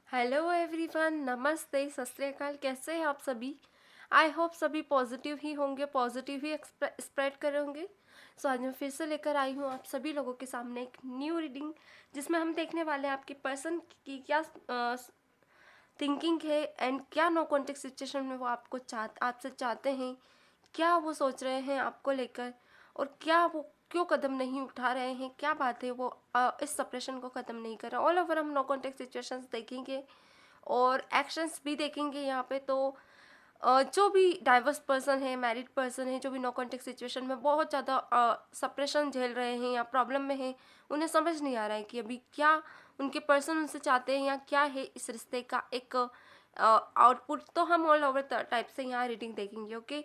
Hello everyone, नमस्ते, सत श्री अकाल। कैसे हैं आप सभी? आई होप सभी पॉजिटिव ही होंगे, पॉजिटिव ही स्प्रेड कर होंगे। सो आज मैं फिर से लेकर आई हूँ आप सभी लोगों के सामने एक न्यू रीडिंग, जिसमें हम देखने वाले हैं आपकी पर्सन की क्या थिंकिंग है एंड क्या नो कॉन्टेक्ट सिचुएशन में वो आपसे चाहते हैं, क्या वो सोच रहे हैं आपको लेकर, और क्या वो क्यों कदम नहीं उठा रहे हैं, क्या बात है वो इस सप्रेशन को ख़त्म नहीं कर रहे। ऑल ओवर हम नो कॉन्टेक्ट सिचुएशंस देखेंगे और एक्शंस भी देखेंगे यहाँ पे। तो जो भी डाइवर्स पर्सन है, मैरिड पर्सन है, जो भी नो कॉन्टेक्ट सिचुएशन में बहुत ज़्यादा सप्रेशन झेल रहे हैं या प्रॉब्लम में हैं, उन्हें समझ नहीं आ रहा है कि अभी क्या उनके पर्सन उनसे चाहते हैं या क्या है इस रिश्ते का एक आउटपुट। तो हम ऑल ओवर टाइप से यहाँ रीडिंग देखेंगे। ओके,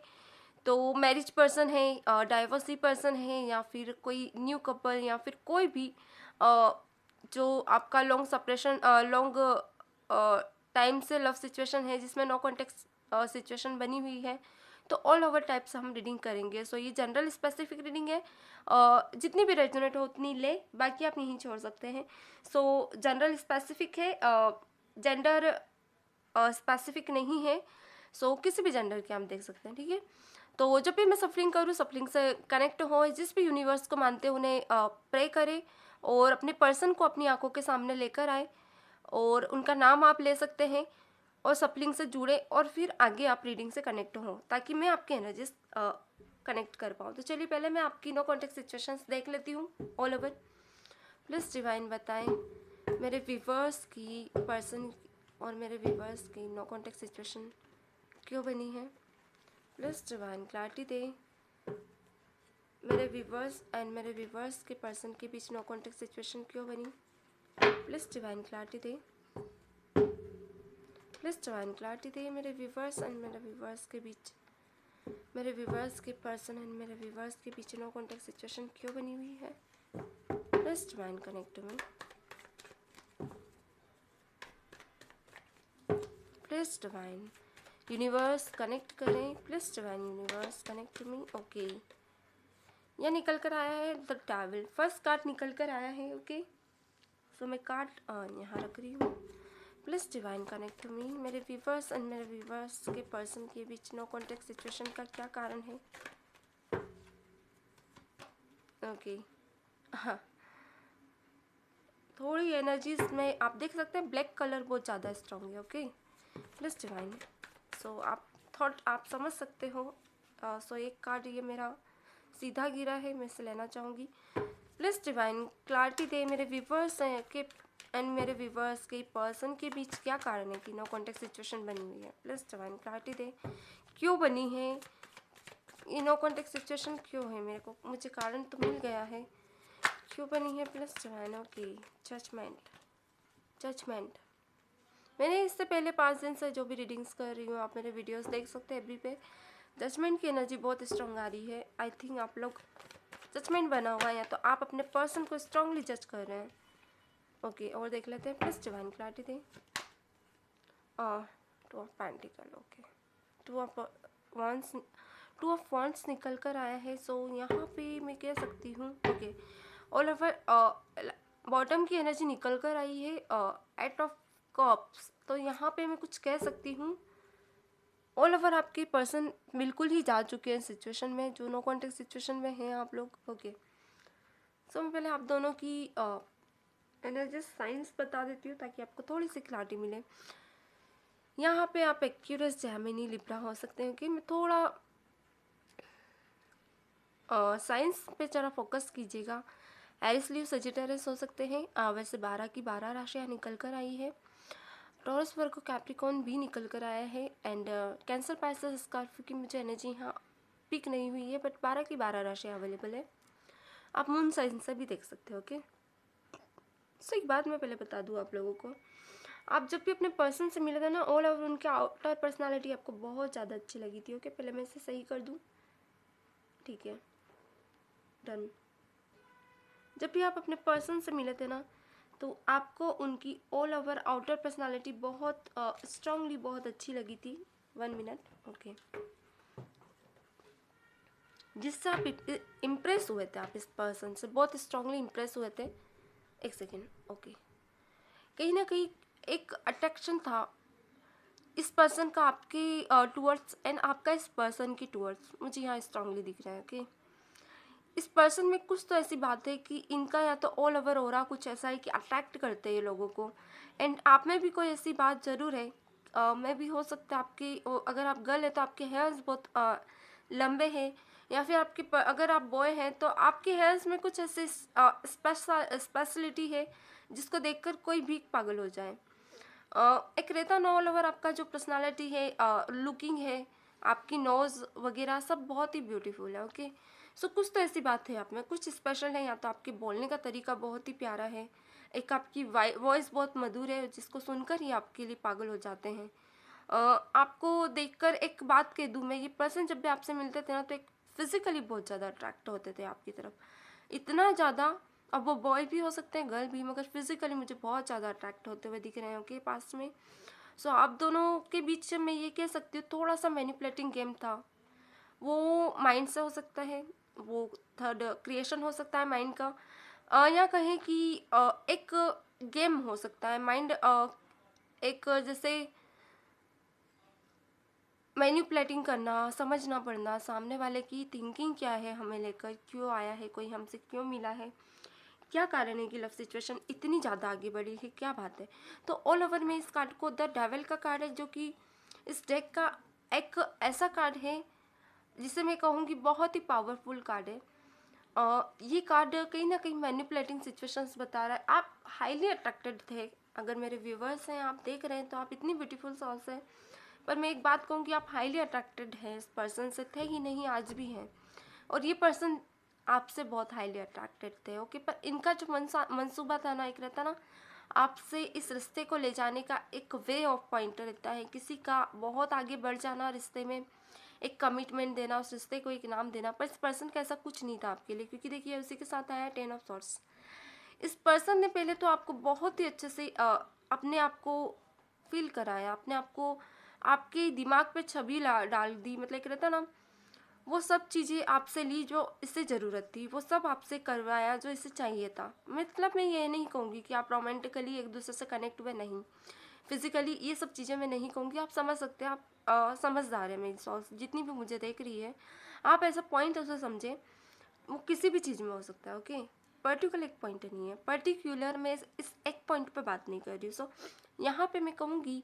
तो मैरिज पर्सन है, डाइवर्सी पर्सन है, या फिर कोई न्यू कपल, या फिर कोई भी जो आपका लॉन्ग सप्रेशन, लॉन्ग टाइम से लव सिचुएशन है जिसमें नो कॉन्टेक्ट सिचुएशन बनी हुई है, तो ऑल ओवर टाइप से हम रीडिंग करेंगे। सो ये जनरल स्पेसिफिक रीडिंग है, जितनी भी रेजोनेट हो उतनी ले, बाकी आप यहीं छोड़ सकते हैं। सो जनरल स्पेसिफिक है, जेंडर स्पेसिफिक नहीं है। सो किसी भी जेंडर के हम देख सकते हैं, ठीक है। तो जब भी मैं सफरिंग करूँ, सफरिंग से कनेक्ट हो, जिस भी यूनिवर्स को मानते हैं उन्हें प्रे करें और अपने पर्सन को अपनी आंखों के सामने लेकर आए, और उनका नाम आप ले सकते हैं और सफलिंग से जुड़े, और फिर आगे आप रीडिंग से कनेक्ट हो ताकि मैं आपके एनर्जीज कनेक्ट कर पाऊँ। तो चलिए पहले मैं आपकी नो कॉन्टेक्ट सिचुएशंस देख लेती हूँ ऑल ओवर। प्लीज़ डिवाइन बताएं मेरे व्यूवर्स की पर्सन और मेरे व्यूवर्स की नो कॉन्टेक्ट सिचुएशन क्यों बनी है। प्लीज़ डिवाइन क्लैरिटी दे मेरे व्यूवर्स एंड मेरे व्यूवर्स के पर्सन के बीच नो कॉन्टेक्ट सिचुएशन क्यों बनी। प्लीज़ डिवाइन क्लैरिटी दे, प्लीज़ डिवाइन क्लैरिटी दे मेरे व्यूवर्स एंड मेरे व्यूवर्स के बीच, मेरे व्यूवर्स के पर्सन एंड मेरे व्यूवर्स के बीच नो कॉन्टेक्ट सिचुएशन क्यों बनी हुई है। Please divine connect to me, please divine universe connect करें। Please divine universe connect to me. Okay, यह निकल कर आया है द डेविल, फर्स्ट कार्ड निकल कर आया है। ओके, सो मैं कार्ड यहाँ रख रही हूँ। Please divine connect to me मेरे व्यूवर्स एंड मेरे व्यूवर्स के पर्सन के बीच नो कॉन्टेक्ट सिचुएशन का क्या कारण है। ओके, हाँ, थोड़ी एनर्जीज में आप देख सकते हैं ब्लैक कलर बहुत ज़्यादा स्ट्रॉन्ग है। ओके, प्लीज़ डिवाइन, सो आप थॉट आप समझ सकते हो। सो एक कार्ड ये मेरा सीधा गिरा है, मैं इसे लेना चाहूँगी। प्लीज़ डिवाइन क्लैरिटी दे मेरे व्यूवर्स के एंड मेरे व्यूवर्स के पर्सन के बीच क्या कारण है कि नो कॉन्टेक्ट सिचुएशन बनी हुई है। प्लीज़ डिवाइन क्लैरिटी दे क्यों बनी है ये नो कॉन्टेक्ट सिचुएशन, क्यों है, मेरे को मुझे कारण तो मिल गया है, क्यों बनी है। Please divine. Okay, judgment, judgment. मैंने इससे पहले 5 दिन से जो भी रीडिंग्स कर रही हूँ, आप मेरे वीडियोस देख सकते हैं एवरी पे, जजमेंट की एनर्जी बहुत स्ट्रॉन्ग आ रही है। आई थिंक आप लोग जजमेंट बना हुआ है, या तो आप अपने पर्सन को स्ट्रांगली जज कर रहे हैं। ओके, और देख लेते हैं। प्लीज़ डिवाइन क्लैरिटी दें। Two of pentacle, okay, two of wands, two of wands निकल कर आया है। सो यहाँ पे मैं कह सकती हूँ, ओके, ऑल ओवर बॉटम की एनर्जी निकल कर आई है, एट ऑफ कप्स। तो यहाँ पे मैं कुछ कह सकती हूँ, ऑल ओवर आपके पर्सन बिल्कुल ही जा चुके हैं सिचुएशन में, जो नो कॉन्टेक्ट सिचुएशन में हैं आप लोग। ओके, सो मैं पहले आप दोनों की एनर्जी साइंस बता देती हूँ ताकि आपको थोड़ी सी क्लैरिटी मिले। यहाँ पे आप एक्यूरस, जैमिनी, लिब्रा हो सकते हैं कि मैं थोड़ा साइंस पे ज़रा फोकस कीजिएगा। एरिस, लीव, सजिटेरियस हो सकते हैं। वैसे 12 की 12 राशियाँ निकल कर आई है। टॉरस, वर्गो, कैप्रिकॉर्न भी निकल कर आया है। एंड कैंसर, पाइसेस, स्कॉर्पियो की मुझे एनर्जी यहाँ पिक नहीं हुई है, बट 12 की 12 राशियाँ अवेलेबल है। आप मून साइन से भी देख सकते हो। ओके, सो एक बात मैं पहले बता दूँ आप लोगों को, आप जब भी अपने पर्सन से मिले थे ना, ऑल ओवर उनके आउटर पर्सनालिटी आपको बहुत ज़्यादा अच्छी लगी थी। ओके, पहले मैं इसे सही कर दूँ, ठीक है, डन। जब भी आप अपने पर्सन से मिले थे ना, तो आपको उनकी ऑल ओवर आउटर पर्सनालिटी बहुत स्ट्रांगली बहुत अच्छी लगी थी। 1 मिनट, ओके, जिससे आप इम्प्रेस हुए थे, आप इस पर्सन से बहुत स्ट्रांगली इम्प्रेस हुए थे। एक सेकेंड, ओके, कहीं ना कहीं एक अट्रैक्शन था इस पर्सन का आपके टूवर्ड्स एंड आपका इस पर्सन की टूवर्ड्स, मुझे यहाँ स्ट्रांगली दिख रहा है। ओके, इस पर्सन में कुछ तो ऐसी बात है कि इनका या तो ऑल ओवर हो रहा कुछ ऐसा है कि अट्रैक्ट करते हैं ये लोगों को, एंड आप में भी कोई ऐसी बात ज़रूर है। मैं भी हो सकता है आपकी अगर आप गर्ल है तो आपके हेयर्स बहुत लंबे हैं, या फिर अगर आप बॉय हैं तो आपके हेयर्स में कुछ ऐसे स्पेशलिटी है जिसको देखकर कोई भी पागल हो जाए। एक रहता ना ऑल ओवर आपका जो पर्सनालिटी है, लुकिंग है, आपकी नोज़ वगैरह सब बहुत ही ब्यूटीफुल है। ओके, सो कुछ तो ऐसी बात है आप में, कुछ स्पेशल है, या तो आपके बोलने का तरीका बहुत ही प्यारा है, एक आपकी वॉइस बहुत मधुर है जिसको सुनकर ही आपके लिए पागल हो जाते हैं। आपको देखकर एक बात कह दूँ मैं, ये पर्सन जब भी आपसे मिलते थे ना तो एक फिजिकली बहुत ज़्यादा अट्रैक्ट होते थे आपकी तरफ, इतना ज़्यादा। अब वो बॉय भी हो सकते हैं गर्ल भी, मगर फिजिकली मुझे बहुत ज़्यादा अट्रैक्ट होते हुए दिख रहे हैं ओके पास में। सो आप दोनों के बीच मैं ये कह सकती हूँ थोड़ा सा मैनिपुलेटिंग गेम था, वो माइंड से हो सकता है, वो थर्ड क्रिएशन हो सकता है माइंड का, या कहें कि एक गेम हो सकता है माइंड, एक जैसे मैनिपुलेटिंग करना, समझना पड़ना सामने वाले की थिंकिंग क्या है, हमें लेकर क्यों आया है, कोई हमसे क्यों मिला है, क्या कारण है कि लव सिचुएशन इतनी ज़्यादा आगे बढ़ी है, क्या बात है। तो ऑल ओवर में इस कार्ड को द डेविल का कार्ड है, जो कि इस डेक का एक ऐसा कार्ड है जिसे मैं कहूँगी बहुत ही पावरफुल कार्ड है। ये कार्ड कहीं ना कहीं मैनिपुलेटिंग सिचुएशंस बता रहा है, आप हाईली अट्रैक्टेड थे। अगर मेरे व्यूवर्स हैं, आप देख रहे हैं तो आप इतनी ब्यूटीफुल सॉल्स हैं, पर मैं एक बात कहूँ कि आप हाईली अट्रैक्टेड हैं इस पर्सन से, थे ही नहीं आज भी हैं, और ये पर्सन आपसे बहुत हाईली अट्रैक्टेड थे। ओके, पर इनका जो मंसूबा था ना, एक रहता ना आपसे इस रिश्ते को ले जाने का एक वे ऑफ पॉइंट रहता है, किसी का बहुत आगे बढ़ जाना रिश्ते में, एक कमिटमेंट देना, उस रिश्ते को एक नाम देना। पर इस पर्सन का ऐसा कुछ नहीं था आपके लिए, क्योंकि देखिए उसी के साथ आया 10 ऑफ सॉर्ड्स। इस पर्सन ने पहले तो आपको बहुत ही अच्छे से अपने आप को फील कराया, अपने आप को आपके दिमाग पे छवि डाल दी, मतलब एक रहता ना वो सब चीज़ें आपसे ली जो इससे ज़रूरत थी, वो सब आपसे करवाया जो इसे चाहिए था। मतलब मैं ये नहीं कहूँगी कि आप रोमांटिकली एक दूसरे से कनेक्ट हुए, नहीं, फिजिकली ये सब चीज़ें मैं नहीं कहूँगी, आप समझ सकते हैं, आप समझदार है मेरी सॉल्स जितनी भी मुझे देख रही है, आप ऐसा पॉइंट उसे समझें, वो किसी भी चीज़ में हो सकता है। ओके, पर्टिकुलर एक पॉइंट नहीं है, पर्टिकुलर मैं इस एक पॉइंट पे बात नहीं कर रही हूँ। सो यहाँ पे मैं कहूँगी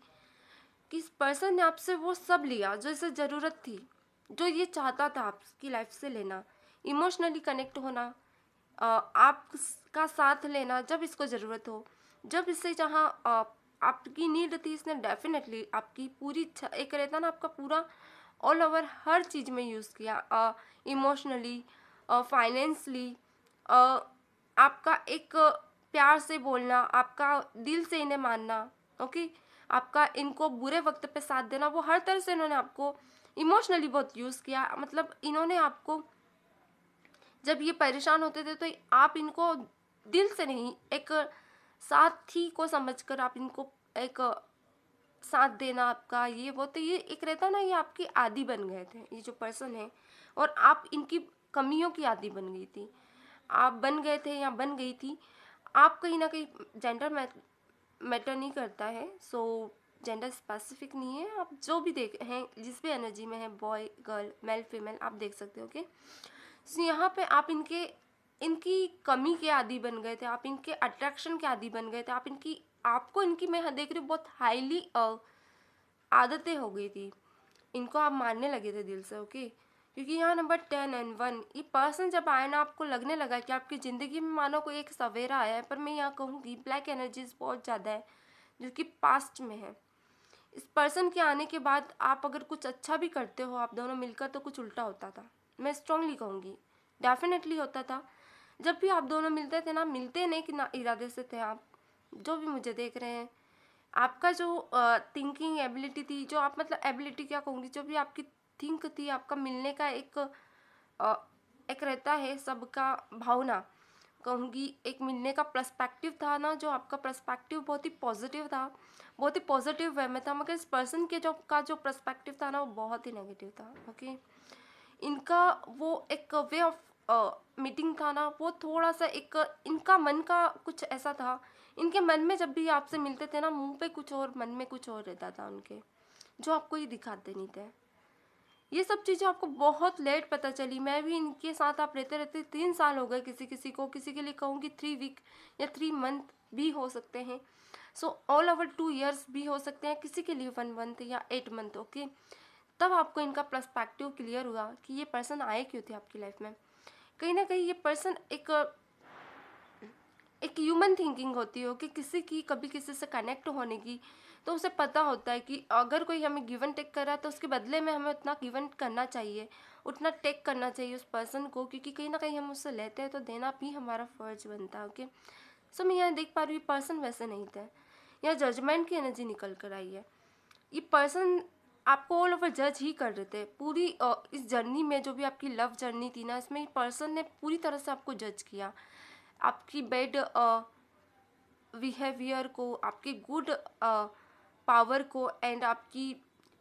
कि इस पर्सन ने आपसे वो सब लिया जो इसे ज़रूरत थी, जो ये चाहता था आपकी लाइफ से लेना, इमोशनली कनेक्ट होना, आपका साथ लेना जब इसको ज़रूरत हो, जब इससे जहाँ आपकी नीड थी, इसने डेफिनेटली आपकी पूरी एक रहता ना आपका पूरा ऑल ओवर हर चीज़ में यूज़ किया, इमोशनली, फाइनेंसली, आपका एक प्यार से बोलना, आपका दिल से इन्हें मानना। ओके, आपका इनको बुरे वक्त पे साथ देना, वो हर तरह से इन्होंने आपको इमोशनली बहुत यूज़ किया। मतलब इन्होंने आपको जब ये परेशान होते थे तो आप इनको दिल से नहीं, एक साथी को समझकर आप इनको एक साथ देना आपका ये वो, तो ये एक रहता ना, ये आपकी आदी बन गए थे ये जो पर्सन है, और आप इनकी कमियों की आदी बन गई थी, आप बन गए थे या बन गई थी। आप कहीं ना कहीं जेंडर मैटर नहीं करता है, सो जेंडर स्पेसिफिक नहीं है, आप जो भी देख हैं जिस भी एनर्जी में है, बॉय गर्ल मेल फीमेल आप देख सकते हो। ओके, सो यहाँ पे आप इनकी कमी के आदी बन गए थे, आप इनके अट्रैक्शन के आदी बन गए थे, आपको इनकी मैं देख रही हूँ बहुत हाईली आदतें हो गई थी, इनको आप मानने लगे थे दिल से। ओके, क्योंकि यहाँ नंबर 10 एंड 1 ये पर्सन जब आया ना, आपको लगने लगा कि आपकी ज़िंदगी में मानो कोई एक सवेरा आया है, पर मैं यहाँ कहूँगी ब्लैक एनर्जीज बहुत ज़्यादा है जो कि पास्ट में है। इस पर्सन के आने के बाद आप अगर कुछ अच्छा भी करते हो आप दोनों मिलकर, तो कुछ उल्टा होता था, मैं स्ट्रांगली कहूँगी, डेफिनेटली होता था। जब भी आप दोनों मिलते थे ना, मिलते नहीं कि ना इरादे से थे आप, जो भी मुझे देख रहे हैं, आपका जो थिंकिंग एबिलिटी थी, जो आप मतलब एबिलिटी क्या कहूँगी, जो भी आपकी थिंक थी, आपका मिलने का एक रहता है सबका भावना, कहूँगी एक मिलने का पर्सपेक्टिव था ना, जो आपका पर्सपेक्टिव बहुत ही पॉजिटिव था, बहुत ही पॉजिटिव वे में था, मगर इस पर्सन के जो पर्सपेक्टिव था ना वो बहुत ही नेगेटिव था। ओके, इनका वो एक वे ऑफ मीटिंग था ना, वो थोड़ा सा एक इनका मन का कुछ ऐसा था, इनके मन में जब भी आपसे मिलते थे ना, मुंह पे कुछ और मन में कुछ और रहता था उनके, जो आपको ये दिखाते नहीं थे। ये सब चीज़ें आपको बहुत लेट पता चली। मैं भी इनके साथ आप रहते रहते 3 साल हो गए, किसी किसी को, किसी के लिए कहूँगी 3 वीक या 3 मंथ भी हो सकते हैं। सो ऑल ओवर 2 years भी हो सकते हैं, किसी के लिए 1 month या 8 month। ओके, तब आपको इनका पर्सपेक्टिव क्लियर हुआ कि ये पर्सन आए क्यों थे आपकी लाइफ में। कहीं ना कहीं ये पर्सन एक ह्यूमन थिंकिंग होती हो कि किसी की कभी किसी से कनेक्ट होने की, तो उसे पता होता है कि अगर कोई हमें गिवन टेक कर रहा है तो उसके बदले में हमें उतना गिवन करना चाहिए, उतना टेक करना चाहिए उस पर्सन को, क्योंकि कहीं ना कहीं हम उससे लेते हैं तो देना भी हमारा फर्ज बनता है। ओके, सो मैं यहाँ देख पा रही हूँ पर्सन वैसे नहीं थे, यहाँ जजमेंट की एनर्जी निकल कर आई है। ये पर्सन आपको ऑल ओवर जज ही कर रहे थे पूरी इस जर्नी में, जो भी आपकी लव जर्नी थी ना, इसमें पर्सन ने पूरी तरह से आपको जज किया, आपकी बैड बिहेवियर को, आपके गुड पावर को, एंड आपकी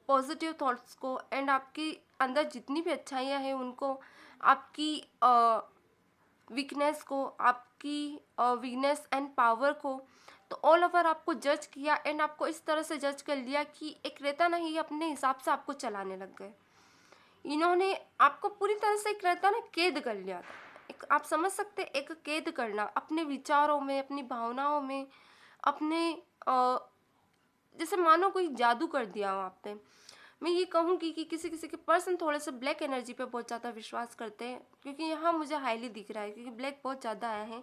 पॉजिटिव थॉट्स को, एंड आपके अंदर जितनी भी अच्छाइयाँ हैं उनको, आपकी वीकनेस को, आपकी वीकनेस एंड पावर को, तो ऑल ओवर आपको जज किया। एंड आपको इस तरह से जज कर लिया कि एक रहता नहीं, अपने हिसाब से आपको चलाने लग गए। इन्होंने आपको पूरी तरह से एक रहता ना कैद कर लिया था। एक आप समझ सकते, एक कैद करना अपने विचारों में, अपनी भावनाओं में, अपने जैसे मानो कोई जादू कर दिया हो आप पे। मैं ये कहूँगी कि किसी किसी के पर्सन थोड़े से ब्लैक एनर्जी पे बहुत ज़्यादा विश्वास करते हैं, क्योंकि यहाँ मुझे हाईली दिख रहा है, क्योंकि ब्लैक बहुत ज़्यादा आया है।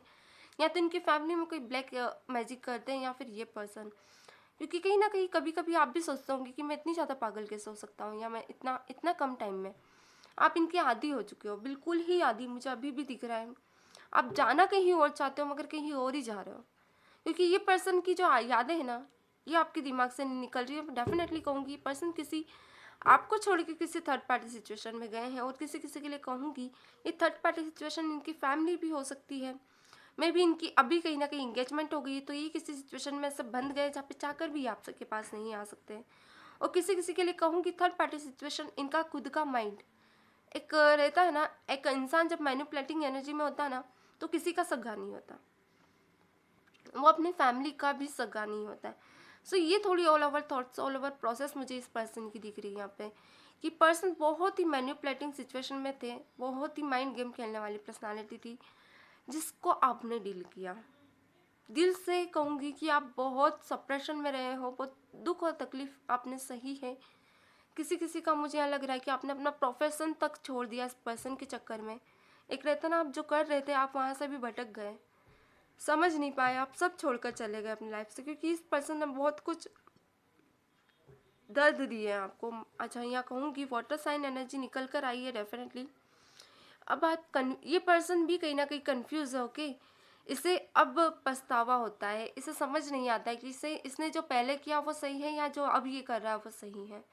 या तो इनकी फैमिली में कोई ब्लैक मैजिक करते हैं, या फिर ये पर्सन, क्योंकि कहीं ना कहीं कभी कभी आप भी सोचते होंगे कि मैं इतनी ज़्यादा पागल कैसे हो सकता हूँ, या मैं इतना इतना कम टाइम में। आप इनके आदी हो चुके हो, बिल्कुल ही आदी, मुझे अभी भी दिख रहा है। आप जाना कहीं और चाहते हो, मगर कहीं और ही जा रहे हो, क्योंकि ये पर्सन की जो यादें हैं ना, ये आपके दिमाग से नहीं निकल रही है। डेफिनेटली कहूँगी पर्सन किसी आपको छोड़ के किसी थर्ड पार्टी सिचुएशन में गए हैं, और किसी किसी के लिए कहूँगी ये थर्ड पार्टी सिचुएशन इनकी फैमिली भी हो सकती है। मे भी इनकी अभी कहीं ना कहीं इंगेजमेंट हो गई है, तो ये किसी सिचुएशन में सब बंद गए जहाँ पे चाहकर भी आप सबके पास नहीं आ सकते। और किसी किसी के लिए कहूँगी थर्ड पार्टी सिचुएशन, इनका खुद का माइंड एक रहता है ना, एक इंसान जब मैनिपुलेटिंग एनर्जी में होता है ना, तो किसी का सगा नहीं होता, वो अपनी फैमिली का भी सगा नहीं होता है। सो ये थोड़ी all over thoughts, all over process मुझे इस पर्सन की दिख रही है यहाँ पे, कि पर्सन बहुत ही मैनिपुलेटिंग सिचुएशन में थे, बहुत ही माइंड गेम खेलने वाली पर्सनालिटी थी, जिसको आपने डील किया। दिल से कहूँगी कि आप बहुत सप्रेशन में रहे हो, बहुत दुख और तकलीफ आपने सही है। किसी किसी का मुझे यहाँ लग रहा है कि आपने अपना प्रोफेशन तक छोड़ दिया इस पर्सन के चक्कर में। एक रहता ना, आप जो कर रहे थे आप वहाँ से भी भटक गए, समझ नहीं पाए, आप सब छोड़कर चले गए अपनी लाइफ से, क्योंकि इस पर्सन ने बहुत कुछ दर्द दिए हैं आपको। अच्छा, यहाँ कहूँगी वाटर साइन एनर्जी निकल कर आई है डेफिनेटली। अब आप ये पर्सन भी कहीं ना कहीं कंफ्यूज है। ओके, इसे अब पछतावा होता है, इसे समझ नहीं आता है कि इसने जो पहले किया वो सही है, या जो अब ये कर रहा है वो सही है।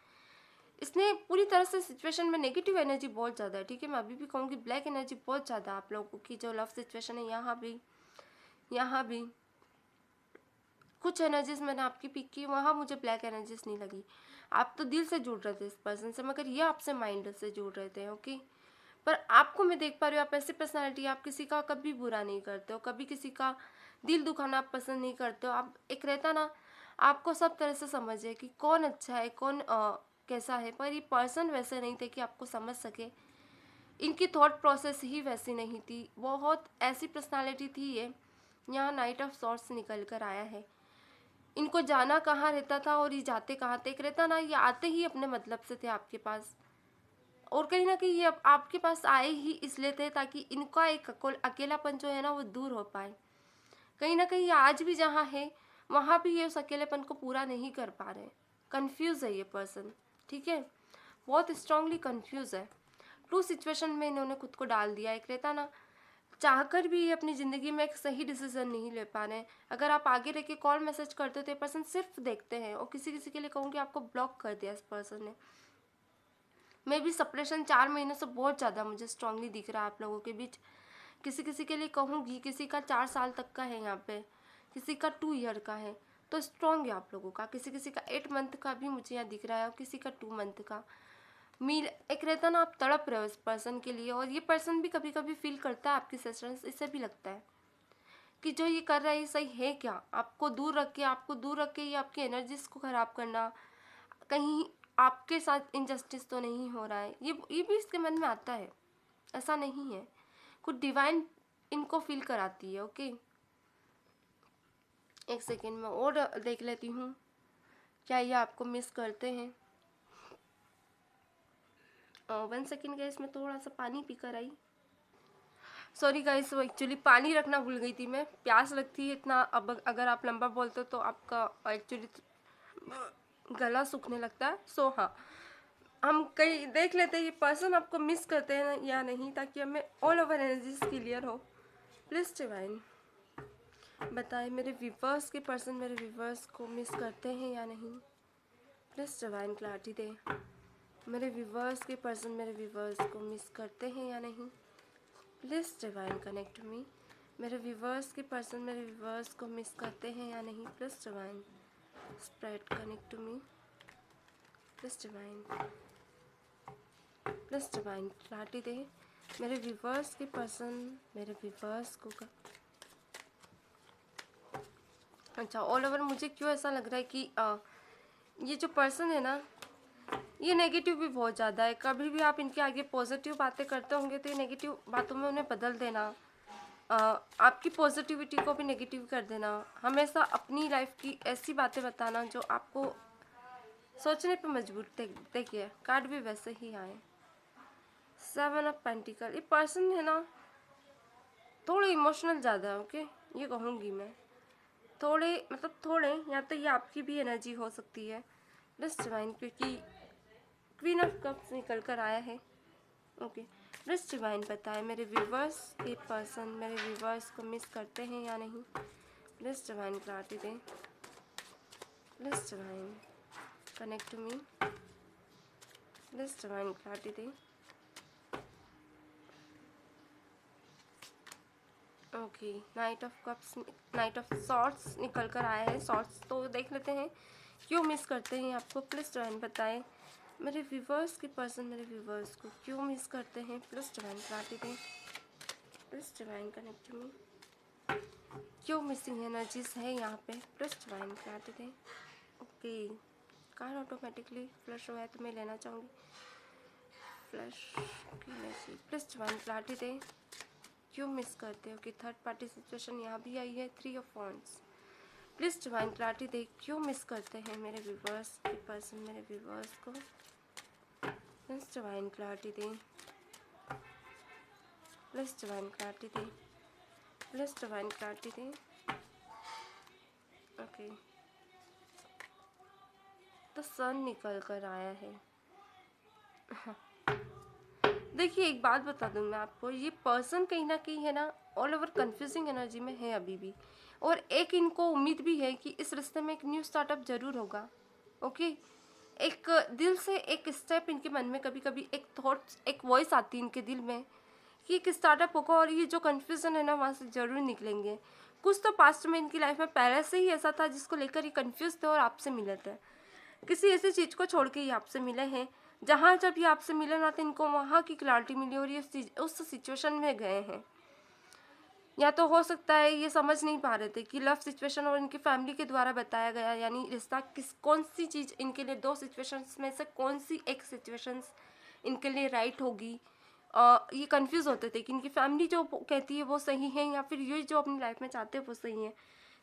इसने पूरी तरह से सिचुएशन में नेगेटिव एनर्जी बहुत ज़्यादा है। ठीक है, मैं अभी भी कहूँगी ब्लैक एनर्जी बहुत ज़्यादा आप लोगों की जो लव सिचुएशन है, यहाँ भी कुछ एनर्जीज मैंने आपकी पिक की, वहाँ मुझे ब्लैक एनर्जीज नहीं लगी। आप तो दिल से जुड़ रहे थे इस पर्सन से, मगर ये आपसे माइंड से जुड़ रहे थे। ओके, पर आपको मैं देख पा रही हूँ, आप ऐसी पर्सनालिटी, आप किसी का कभी बुरा नहीं करते हो, कभी किसी का दिल दुखाना आप पसंद नहीं करते हो। आप एक रहता ना, आपको सब तरह से समझ है कि कौन अच्छा है, कौन कैसा है। पर ये पर्सन वैसे नहीं थे कि आपको समझ सके, इनकी थॉट प्रोसेस ही वैसी नहीं थी। बहुत ऐसी पर्सनालिटी थी ये, यहाँ नाइट ऑफ सॉर्ट्स निकल कर आया है। इनको जाना कहाँ रहता था और ये जाते कहाँ थे। एक रहता ना, ये आते ही अपने मतलब से थे आपके पास, और कहीं ना कहीं ये आपके पास आए ही इसलिए थे ताकि इनका एक अकेलापन जो है ना वो दूर हो पाए। कहीं ना कहीं ये आज भी जहाँ है वहाँ भी ये उस अकेलेपन को पूरा नहीं कर पा रहे, कंफ्यूज है ये पर्सन। ठीक है, बहुत स्ट्रांगली कंफ्यूज है, टू सिचुएशन में इन्होंने खुद को डाल दिया। एक रहता ना, चाहकर भी ये अपनी ज़िंदगी में एक सही डिसीजन नहीं ले पा रहे हैं। अगर आप आगे रह के कॉल मैसेज करते हो तो ये पर्सन सिर्फ देखते हैं, और किसी किसी के लिए कहूँगी आपको ब्लॉक कर दिया इस पर्सन ने। मे भी सप्रेशन 4 महीनों से बहुत ज़्यादा मुझे स्ट्रांगली दिख रहा है आप लोगों के बीच। किसी किसी के लिए कहूँगी, किसी का 4 साल तक का है यहाँ पे, किसी का 2 ईयर का है, तो स्ट्रॉन्ग है आप लोगों का। किसी किसी का 8 मंथ का भी मुझे यहाँ दिख रहा है, और किसी का 2 मंथ का। मील एक रहता ना, आप तड़प रहे हो इस पर्सन के लिए, और ये पर्सन भी कभी कभी फील करता है आपकी सेशंस, इससे भी लगता है कि जो ये कर रहा है ये सही है क्या, आपको दूर रख के ये आपकी एनर्जीज को ख़राब करना, कहीं आपके साथ इनजस्टिस तो नहीं हो रहा है, ये भी इसके मन में आता है, ऐसा नहीं है। कुछ डिवाइन इनको फील कराती है। ओके, एक सेकेंड में और देख लेती हूँ क्या ये आपको मिस करते हैं। 1 सेकेंड गाइस, मैं थोड़ा सा पानी पी कर आई। सॉरी गाइस, वो एक्चुअली पानी रखना भूल गई थी मैं, प्यास लगती है इतना। अब अगर आप लंबा बोलते हो तो आपका एक्चुअली गला सूखने लगता है। सो हाँ, हम कहीं देख लेते हैं ये पर्सन आपको मिस करते हैं या नहीं, ताकि हमें ऑल ओवर एनर्जीज क्लियर हो। प्लीज डिवाइन बताएं, मेरे व्यूवर्स के पर्सन मेरे व्यूवर्स को मिस करते हैं या नहीं। प्लीज डिवाइन क्लैरिटी दे, मेरे व्यूवर्स के पर्सन मेरे व्यूवर्स को मिस करते हैं या नहीं। प्लीज डिवाइन कनेक्ट मी, मेरे व्यूवर्स के पर्सन मेरे व्यूवर्स को मिस करते हैं या नहीं। Please divine spread connect to me, please divine clarity दे, मेरे व्यूवर्स के पर्सन मेरे व्यूवर्स को अच्छा ऑल ओवर मुझे क्यों ऐसा लग रहा है कि ये जो पर्सन है ना, ये नेगेटिव भी बहुत ज़्यादा है। कभी भी आप इनके आगे पॉजिटिव बातें करते होंगे तो ये नेगेटिव बातों में उन्हें बदल देना, आपकी पॉजिटिविटी को भी नेगेटिव कर देना, हमेशा अपनी लाइफ की ऐसी बातें बताना जो आपको सोचने पे मजबूर। देखिए कार्ड भी वैसे ही आए, 7 ऑफ पेंटिकल। ये पर्सन है ना थोड़े इमोशनल ज़्यादा है। ओके, ये कहूँगी मैं, थोड़े मतलब थोड़े, या तो ये आपकी भी एनर्जी हो सकती है। प्लस डिवाइन, क्योंकि क्वीन ऑफ कप्स निकल कर आया है। ओके, प्लस डिवाइन बताएं, मेरे व्यूवर्स के पर्सन मेरे व्यूवर्स को मिस करते हैं या नहीं। प्लस डिवाइन क्लैरिटी दें, please divine connect to me, please divine clarity दें। Okay, knight of cups, knight of swords निकल कर आया है। सॉर्ट्स तो देख लेते हैं क्यों मिस करते हैं आपको। प्लस डिवाइन बताएं, मेरे व्यूवर्स के पर्सन मेरे व्यूवर्स को क्यों मिस करते हैं। प्लस डिवाइन क्लैरिटी दें, please divine connect to me, क्यों मिसिंग एनर्जीज है यहाँ पे। प्लस डिवाइन क्लैरिटी दें। ओके, कार्ड ऑटोमेटिकली फ्लश हुआ है तो मैं लेना चाहूँगी फ्लश की एनर्जी। प्लस डिवाइन क्लैरिटी दें, क्यों मिस करते हो। कि थर्ड पार्टी सिचुएशन यहाँ भी आई है। 3 of wands. Please divine clarity दे, क्यों मिस करते हैं मेरे व्यूवर्स के पर्सन मेरे व्यूवर्स को। Please divine clarity they, please divine clarity they, please divine clarity they. Okay, तो सन निकल कर आया है। देखिए एक बात बता दूं मैं आपको, ये पर्सन कहीं ना कहीं है ना ऑल ओवर कंफ्यूजिंग एनर्जी में है अभी भी, और एक इनको उम्मीद भी है कि इस रिश्ते में एक न्यू स्टार्टअप जरूर होगा। ओके, एक दिल से एक स्टेप इनके मन में, कभी कभी एक थॉट्स एक वॉइस आती है इनके दिल में कि एक स्टार्टअप होगा, और ये जो कन्फ्यूज़न है ना वहाँ से जरूर निकलेंगे। कुछ तो पास्ट में इनकी लाइफ में पहले से ही ऐसा था जिसको लेकर ये कन्फ्यूज थे और आपसे मिले थे। किसी ऐसी चीज़ को छोड़ के ये आपसे मिले हैं जहाँ जब ये आपसे मिले ना तो इनको वहाँ की क्लैरिटी मिली और ये उस सिचुएशन में गए हैं। या तो हो सकता है ये समझ नहीं पा रहे थे कि लव सिचुएशन और इनकी फैमिली के द्वारा बताया गया यानी रिश्ता कौन सी चीज़ इनके लिए, 2 सिचुएशंस में से कौन सी एक सिचुएशंस इनके लिए राइट होगी। ये कंफ्यूज होते थे कि इनकी फैमिली जो कहती है वो सही है या फिर ये जो अपनी लाइफ में चाहते हैं वो सही है।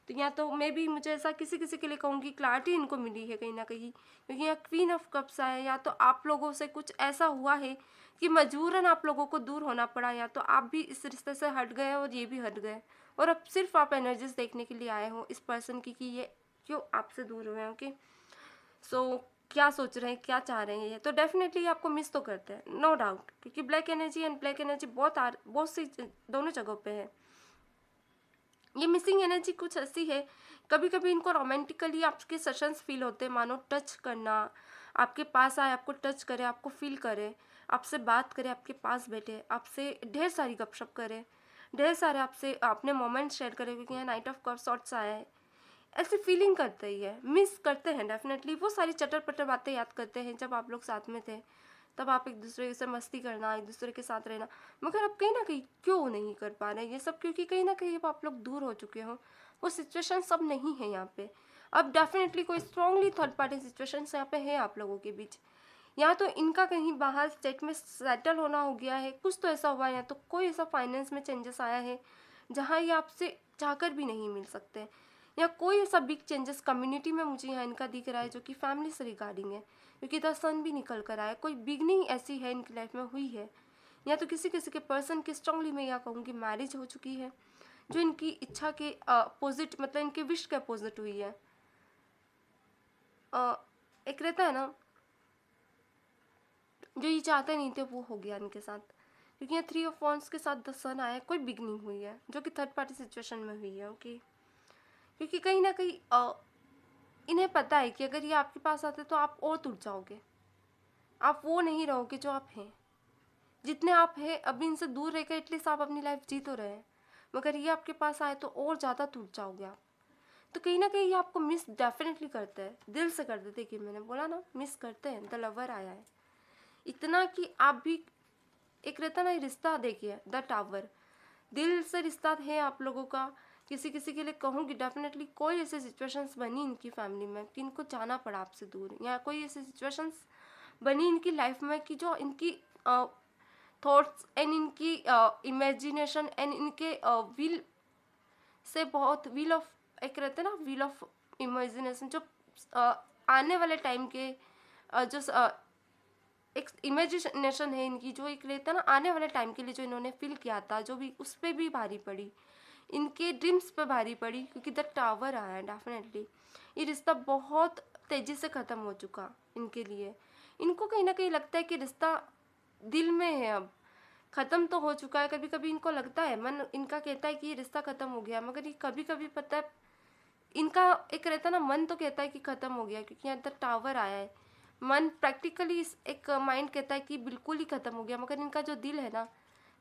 तो या तो मैं भी मुझे ऐसा किसी किसी के लिए कहूँगी क्लैरिटी इनको मिली है कहीं ना कहीं, क्योंकि यहाँ क्वीन ऑफ कप्स आया है। या तो आप लोगों से कुछ ऐसा हुआ है कि मजबूरन आप लोगों को दूर होना पड़ा, या तो आप भी इस रिश्ते से हट गए और ये भी हट गए, और अब सिर्फ आप एनर्जीज देखने के लिए आए हो इस पर्सन की कि ये क्यों आपसे दूर हुए हैं। ओके, सो क्या सोच रहे हैं, क्या चाह रहे हैं ये, तो डेफिनेटली आपको मिस तो करते हैं, नो डाउट, क्योंकि black energy and black energy बहुत सी दोनों जगहों पे है। ये मिसिंग एनर्जी कुछ ऐसी है, कभी कभी इनको रोमांटिकली आपके सेशंस फील होते हैं, मानो टच करना, आपके पास आए, आपको टच करे, आपको फील करे, आपसे बात करे, आपके पास बैठे, आपसे ढेर सारी गपशप करे, ढेर सारे आपसे अपने मोमेंट्स शेयर करे, क्योंकि यहाँ नाइट ऑफ कप्स शॉर्ट्स आया है। ऐसी फीलिंग करते ही है, मिस करते हैं डेफिनेटली, वो सारी चटर पटर बातें याद करते हैं जब आप लोग साथ में थे, तब आप एक दूसरे से मस्ती करना, एक दूसरे के साथ रहना, मगर अब कहीं ना कहीं क्यों नहीं कर पा रहे ये सब? क्योंकि कहीं ना कहीं अब आप लोग दूर हो चुके हो, वो सिचुएशन सब नहीं है यहाँ पे। अब डेफिनेटली कोई स्ट्रांगली थर्ड पार्टी सिचुएशन यहाँ पे है आप लोगों के बीच, या तो इनका कहीं बाहर स्टेट में सेटल होना हो गया है, कुछ तो ऐसा हुआ है, या तो कोई ऐसा फाइनेंस में चेंजेस आया है जहाँ ये आपसे चाहकर भी नहीं मिल सकते, या कोई ऐसा बिग चेंजेस कम्युनिटी में मुझे यहाँ इनका दिख रहा है जो कि फैमिली से रिगार्डिंग है, क्योंकि द सन भी निकल कर आया। कोई बिगनिंग ऐसी है इनकी लाइफ में हुई है, या तो किसी किसी के पर्सन की स्ट्रांगली मैं यहाँ कहूँगी मैरिज हो चुकी है, जो इनकी इच्छा के अपोजिट, मतलब इनके विश के अपोजिट हुई है। एक रहता है ना, जो ये चाहते नहीं थे वो हो गया इनके साथ, क्योंकि यहाँ 3 ऑफ वांड्स के साथ द सन आया है। कोई बिगनिंग हुई है जो कि थर्ड पार्टी सिचुएशन में हुई है। ओके, क्योंकि कहीं ना कहीं इन्हें पता है कि अगर ये आपके पास आते तो आप और टूट जाओगे, आप वो नहीं रहोगे जो आप हैं। जितने आप हैं अभी इनसे दूर रहकर एटलीस्ट आप अपनी लाइफ जी तो रहे हैं, मगर ये आपके पास आए तो और ज़्यादा टूट जाओगे आप। तो कहीं ना कहीं ये आपको मिस डेफिनेटली करते हैं, दिल से करते थे, कि मैंने बोला ना मिस करते हैं। द लवर आया है इतना कि आप भी, एक रहता ना रिश्ता, देखिए द टावर, दिल से रिश्ता है आप लोगों का। किसी किसी के लिए कहूँगी डेफिनेटली कोई ऐसी सिचुएशंस बनी इनकी फैमिली में कि इनको जाना पड़ा आपसे दूर, या कोई ऐसी सिचुएशंस बनी इनकी लाइफ में कि जो इनकी थॉट्स एंड इनकी इमेजिनेशन एंड इनके विल से बहुत, विल ऑफ, एक रहते ना विल ऑफ इमेजिनेशन, जो आने वाले टाइम के जो एक इमेजिनेशन है इनकी, जो एक रहता ना आने वाले टाइम के लिए जो इन्होंने फील किया था, जो भी उस पर भी भारी पड़ी, इनके ड्रीम्स पे भारी पड़ी, क्योंकि द टावर आया है। डेफिनेटली ये रिश्ता बहुत तेज़ी से ख़त्म हो चुका इनके लिए। इनको कहीं ना कहीं लगता है कि रिश्ता दिल में है, अब ख़त्म तो हो चुका है। कभी कभी इनको लगता है, मन इनका कहता है कि ये रिश्ता ख़त्म हो गया, मगर ये कभी कभी पता है इनका एक रहता ना, मन तो कहता है कि ख़त्म हो गया, क्योंकि यहाँ द टावर आया है। मन प्रैक्टिकली एक माइंड कहता है कि बिल्कुल ही ख़त्म हो गया, मगर इनका जो दिल है ना,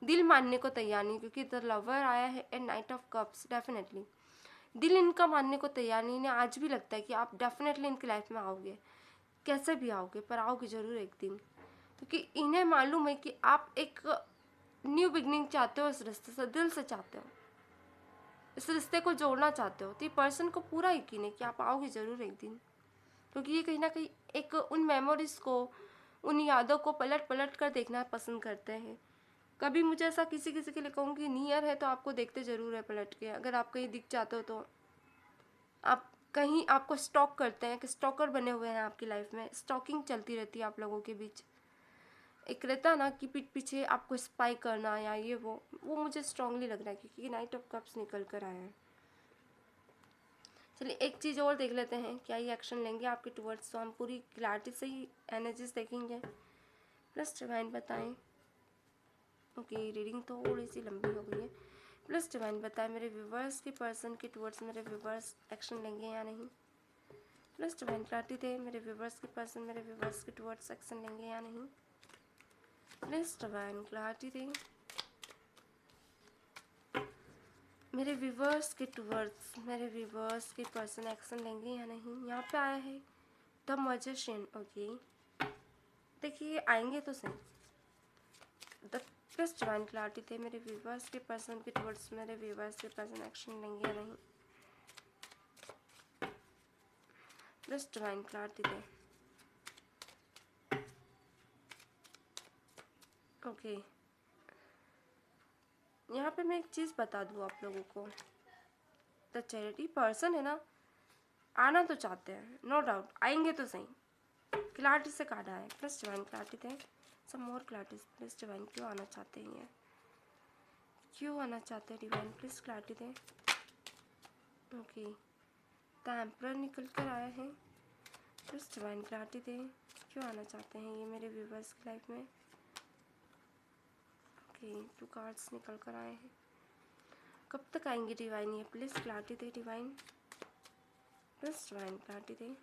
दिल मानने को तैयार नहीं, क्योंकि द लवर आया है and night of cups. Definitely दिल इनका मानने को तैयार नहीं। इन्हें आज भी लगता है कि आप डेफिनेटली इनकी लाइफ में आओगे, कैसे भी आओगे, पर आओगे ज़रूर एक दिन, क्योंकि इन्हें मालूम है कि आप एक न्यू बिगनिंग चाहते हो, इस रिश्ते से दिल से चाहते हो, इस रिश्ते को जोड़ना चाहते हो। तो ये पर्सन को पूरा यकीन है कि आप आओगे ज़रूर एक दिन, क्योंकि ये कहीं ना कहीं एक उन मेमोरीज़ को, उन यादों को पलट पलट कर देखना पसंद करते हैं। कभी मुझे ऐसा किसी किसी के लिए कहूँगी नियर है तो आपको देखते ज़रूर है पलट के। अगर आप कहीं दिख जाते हो तो आप कहीं, आपको स्टॉक करते हैं, कि स्टॉकर बने हुए हैं आपकी लाइफ में। स्टॉकिंग चलती रहती है आप लोगों के बीच। एक रहता ना कि पीठ पीछे आपको स्पाई करना या ये वो मुझे स्ट्रांगली लग रहा है, क्योंकि नाइट ऑफ कप्स निकल कर आया है। चलिए एक चीज़ और देख लेते हैं, क्या ये एक्शन लेंगे आपके टुवर्ड्स। तो हम पूरी क्लैरिटी से ही एनर्जीज देखेंगे। प्लस डिवाइन बताएं। ओके, रीडिंग थोड़ी सी लंबी हो गई है। प्लस डिवाइन बताएं मेरे व्यूवर्स के पर्सन के टुवर्ड्स मेरे व्यूवर्स एक्शन लेंगे या नहीं। प्लस डिवाइन क्लैरिटी दे मेरे व्यूवर्स के पर्सन मेरे व्यूवर्स के टुवर्ड्स एक्शन लेंगे या नहीं। प्लस डिवाइन क्लैरिटी दे मेरे व्यूवर्स के टुवर्ड्स मेरे व्यूवर्स के पर्सन एक्शन लेंगे या नहीं। यहाँ पे आया है द मैजिशियन। ओके, देखिए आएंगे तो सही। द प्लस डिवाइन क्लैरिटी थे मेरे व्यूवर्स के पर्सन के टुवर्ड्स मेरे व्यूवर्स के पर्सन एक्शन लेंगे या नहीं। प्लस डिवाइन क्लैरिटी थे। ओके, यहाँ पे मैं एक चीज़ बता दूँ आप लोगों को। द चैरिटी पर्सन है ना, आना तो चाहते हैं, नो डाउट आएंगे तो सही। क्लैरिटी से काटा है। प्लस डिवाइन क्लैरिटी थे सम मोर क्लैरिटी। प्लस डिवाइन क्यों आना चाहते हैं, ये क्यों आना चाहते हैं डिवाइन, प्लीज क्लैरिटी दें। ओके, द एम्परर निकल कर आया है। प्लीज डिवाइन क्लैरिटी दें, क्यों आना चाहते हैं ये मेरे व्यूवर्स की लाइफ में। ओके, 2 कार्ड्स निकल कर आए हैं। कब तक आएंगे डिवाइन ये, please clarity they divine. Please divine clarity दें।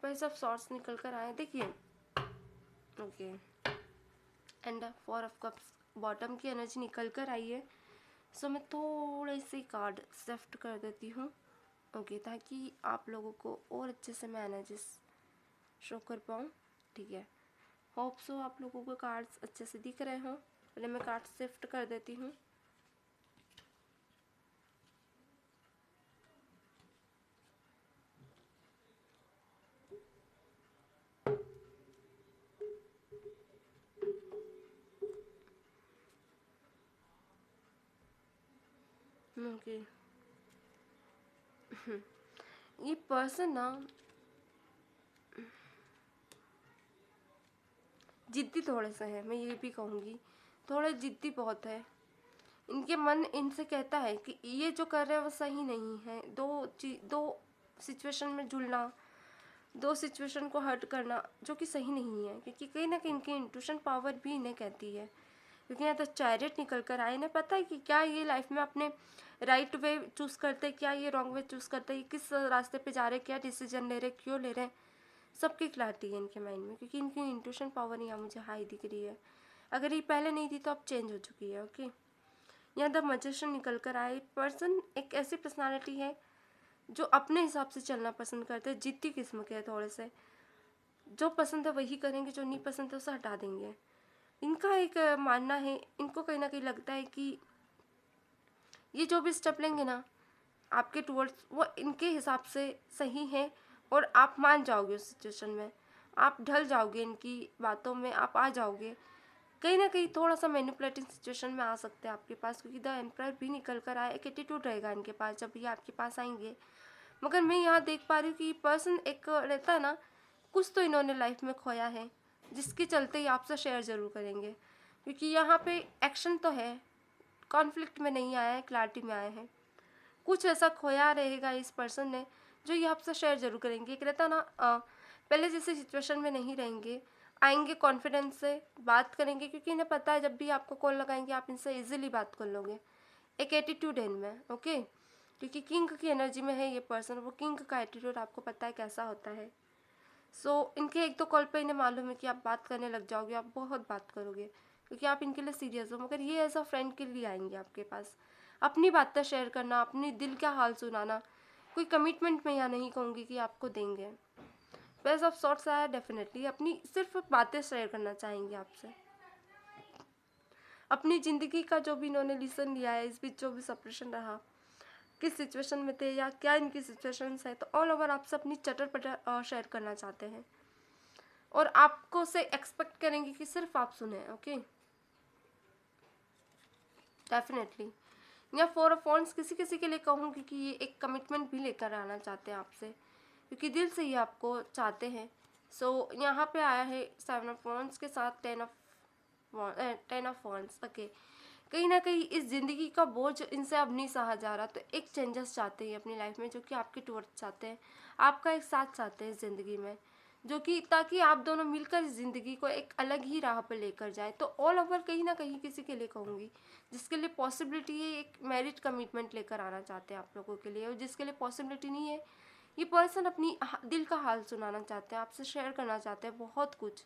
पेज ऑफ सॉर्ट्स निकल कर आए, देखिए। Okay, and 4 of cups bottom की एनर्जी निकल कर आई है। सो मैं थोड़े से कार्ड शिफ्ट कर देती हूँ। ओके, ताकि आप लोगों को और अच्छे से मैं एनर्जीज शो कर पाऊँ, ठीक है। होप सो आप लोगों को कार्ड्स अच्छे से दिख रहे हों। पहले मैं कार्ड शिफ्ट कर देती हूँ। ओके, ये पर्सन ना जिद्दी थोड़े से है, मैं ये भी कहूँगी, थोड़े जिद्दी बहुत है। इनके मन इनसे कहता है कि ये जो कर रहे हैं वो सही नहीं है। दो सिचुएशन में जुड़ना, दो सिचुएशन को हर्ट करना जो कि सही नहीं है, क्योंकि कहीं ना कहीं इनकी इंट्यूशन पावर भी इन्हें कहती है। क्योंकि यहाँ तो चैरियट निकल कर आए, इन्हें पता है कि क्या ये लाइफ में अपने राइट वे चूज़ करते हैं, क्या ये रॉन्ग वे चूज़ करते हैं, किस रास्ते पे जा रहे हैं, क्या डिसीजन ले रहे हैं, क्यों ले रहे हैं, सबकी क्लैरिटी है इनके माइंड में। क्योंकि इनकी इंट्यूशन पावर यहाँ मुझे हाई दिख रही है। अगर ये पहले नहीं थी तो अब चेंज हो चुकी है। ओके, यहाँ द मैजिशियन निकल कर आए। पर्सन एक ऐसी पर्सनालिटी है जो अपने हिसाब से चलना पसंद करते हैं, जिद्दी किस्म के है थोड़े से। जो पसंद है वही करेंगे, जो नहीं पसंद है उसे हटा देंगे। इनका एक मानना है, इनको कहीं ना कहीं लगता है कि ये जो भी स्टेप लेंगे ना आपके टूवर्ड्स, वो इनके हिसाब से सही है और आप मान जाओगे उस सिचुएशन में, आप ढल जाओगे इनकी बातों में, आप आ जाओगे। कहीं ना कहीं थोड़ा सा मैनिपुलेटिंग सिचुएशन में आ सकते हैं आपके पास, क्योंकि द एम्पायर भी निकल कर आया। एक एटीट्यूड रहेगा इनके पास जब ये आपके पास आएंगे। मगर मैं यहाँ देख पा रही हूँ कि पर्सन एक रहता है ना, कुछ तो इन्होंने लाइफ में खोया है, जिसके चलते ही आपसे शेयर ज़रूर करेंगे। क्योंकि यहाँ पे एक्शन तो है, कॉन्फ्लिक्ट में नहीं आया है, क्लैरिटी में आया है। कुछ ऐसा खोया रहेगा इस पर्सन ने जो ये आपसे शेयर जरूर करेंगे। एक रहता ना पहले जैसे सिचुएशन में नहीं रहेंगे, आएंगे कॉन्फिडेंस से बात करेंगे, क्योंकि इन्हें पता है जब भी आपको कॉल लगाएंगे आप इनसे इजीली बात कर लोगे। एक एटीट्यूड है इनमें। ओके, क्योंकि किंग की एनर्जी में है ये पर्सन, वो किंग का एटीट्यूड आपको पता है कैसा होता है। सो इनके एक दो कॉल पे इन्हें मालूम है कि आप बात करने लग जाओगे, आप बहुत बात करोगे, क्योंकि आप इनके लिए सीरियस हो। मगर ये एज अ फ्रेंड के लिए आएंगे आपके पास, अपनी बातें शेयर करना, अपनी दिल का हाल सुनाना। कोई कमिटमेंट में यहाँ नहीं कहूँगी कि आपको देंगे। बेस्ट ऑफ सॉर्ट्स आया डेफिनेटली, अपनी सिर्फ बातें शेयर करना चाहेंगे आपसे। अपनी ज़िंदगी का जो भी इन्होंने लेसन लिया है, इस बीच जो भी सेपरेशन रहा, किस सिचुएशन में थे या क्या इनकी सिचुएशंस है, तो ऑल ओवर आपसे अपनी चटर पटर शेयर करना चाहते हैं। और आपको से एक्सपेक्ट करेंगे कि सिर्फ आप सुने। ओके, डेफिनेटली या फोर ऑफ वॉन्ड्स किसी किसी के लिए कहूँगी कि ये एक कमिटमेंट भी लेकर आना चाहते हैं आपसे, क्योंकि दिल से ही आपको चाहते हैं। सो यहाँ पे आया है 7 ऑफ वॉन्ड्स के साथ 10 ऑफ वॉन्ड्स। ओके, कहीं ना कहीं इस ज़िंदगी का बोझ इनसे अब नहीं सहा जा रहा, तो एक चेंजेस चाहते हैं अपनी लाइफ में, जो कि आपके टुवर्ड्स चाहते हैं, आपका एक साथ चाहते हैं ज़िंदगी में, जो कि ताकि आप दोनों मिलकर इस ज़िंदगी को एक अलग ही राह पर लेकर जाए। तो ऑल ओवर कहीं ना कहीं किसी के लिए कहूँगी जिसके लिए पॉसिबिलिटी है, एक मैरिज कमिटमेंट लेकर आना चाहते हैं आप लोगों के लिए। और जिसके लिए पॉसिबिलिटी नहीं है, ये पर्सन अपनी दिल का हाल सुनाना चाहते हैं, आपसे शेयर करना चाहते हैं बहुत कुछ।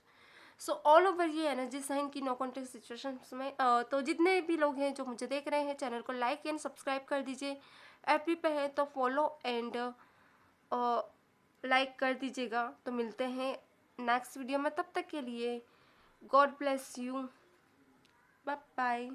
सो ऑल ओवर ये एनर्जी साइन की नो कॉन्टेक्ट सिचुएशन में। तो जितने भी लोग हैं जो मुझे देख रहे हैं, चैनल को लाइक एंड सब्सक्राइब कर दीजिए। एफबी पे है तो फॉलो एंड लाइक कर दीजिएगा। तो मिलते हैं नेक्स्ट वीडियो में, तब तक के लिए God bless you, bye bye.